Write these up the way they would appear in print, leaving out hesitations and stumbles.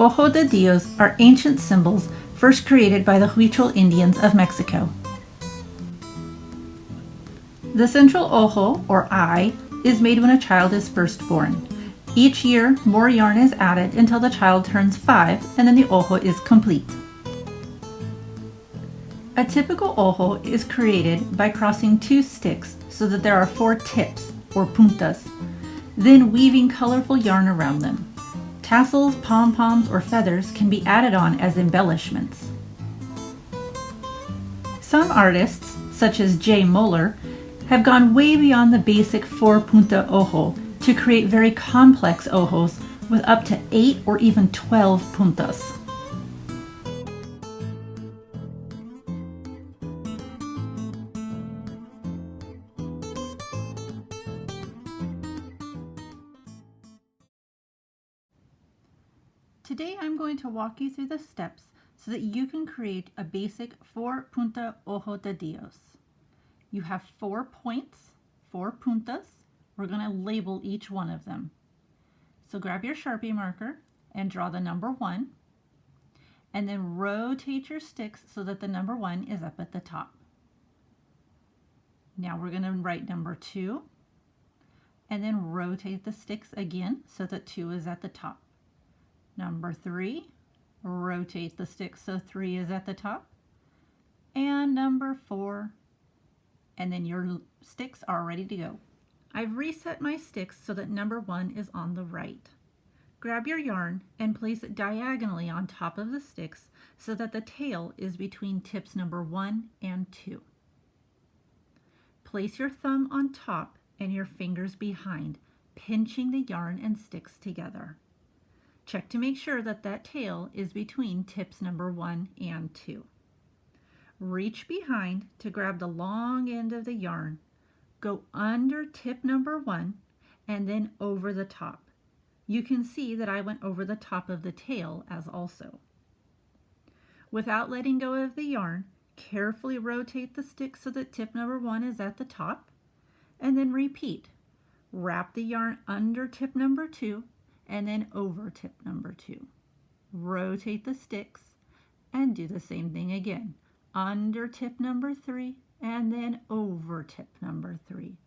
Ojo de Dios are ancient symbols first created by the Huichol Indians of Mexico. The central ojo, or eye, is made when a child is first born. Each year, more yarn is added until the child turns 5 and then the ojo is complete. A typical ojo is created by crossing 2 sticks so that there are 4 tips, or puntas, then weaving colorful yarn around them. Tassels, pom-poms, or feathers can be added on as embellishments. Some artists, such as J. Moeller, have gone way beyond the basic 4-punta ojo to create very complex ojos with up to 8 or even 12 puntas. Today I'm going to walk you through the steps so that you can create a basic 4-punta Ojo de Dios. You have 4 points, 4 puntas. We're going to label each one of them. So grab your Sharpie marker and draw the number 1, and then rotate your sticks so that the number 1 is up at the top. Now we're going to write number 2, and then rotate the sticks again so that 2 is at the top. Number 3, rotate the sticks so 3 is at the top. And number 4, and then your sticks are ready to go. I've reset my sticks so that number 1 is on the right. Grab your yarn and place it diagonally on top of the sticks so that the tail is between tips number 1 and 2. Place your thumb on top and your fingers behind, pinching the yarn and sticks together. Check to make sure that that tail is between tips number 1 and 2. Reach behind to grab the long end of the yarn. Go under tip number 1 and then over the top. You can see that I went over the top of the tail as also. Without letting go of the yarn, carefully rotate the stick so that tip number 1 is at the top, and then repeat. Wrap the yarn under tip number 2 and then over tip number 2. Rotate the sticks and do the same thing again. Under tip number 3 and then over tip number 3.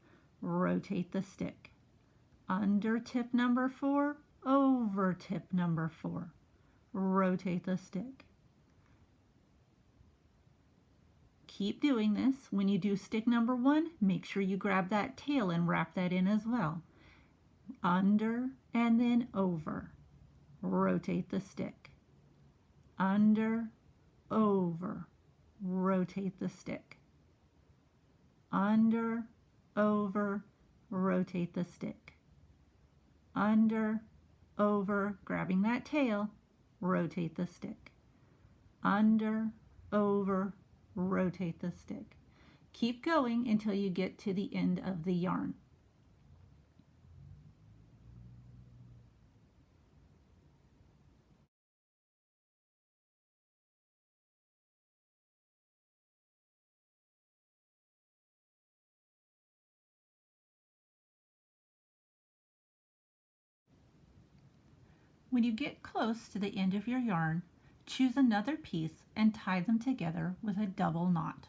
Rotate the stick. Under tip number 4, over tip number 4. Rotate the stick. Keep doing this. When you do stick number 1, make sure you grab that tail and wrap that in as well. Under and then over. Rotate the stick. Under, over. Rotate the stick. Under, over, rotate the stick. Under, over, grabbing that tail, rotate the stick. Under, over, rotate the stick. Keep going until you get to the end of the yarn. When you get close to the end of your yarn, choose another piece and tie them together with a double knot.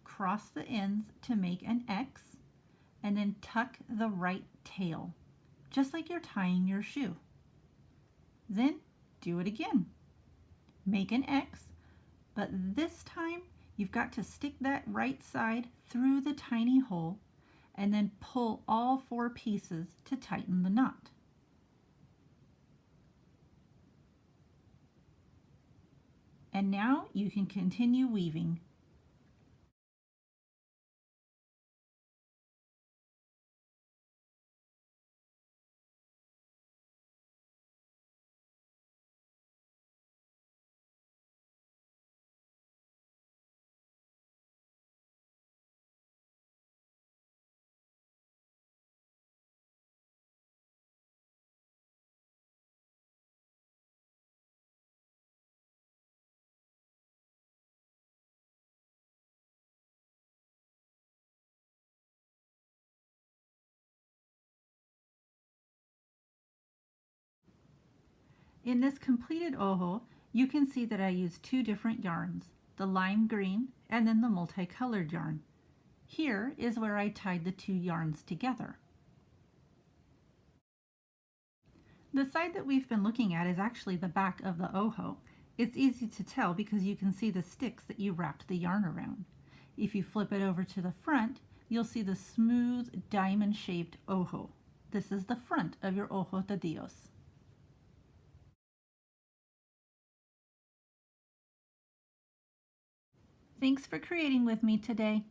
Cross the ends to make an X, and then tuck the right tail, just like you're tying your shoe. Then do it again. Make an X, but this time you've got to stick that right side through the tiny hole and then pull all 4 pieces to tighten the knot. And now you can continue weaving. In this completed ojo, you can see that I used two different yarns, the lime green and then the multicolored yarn. Here is where I tied the two yarns together. The side that we've been looking at is actually the back of the ojo. It's easy to tell because you can see the sticks that you wrapped the yarn around. If you flip it over to the front, you'll see the smooth diamond-shaped ojo. This is the front of your Ojo de Dios. Thanks for creating with me today.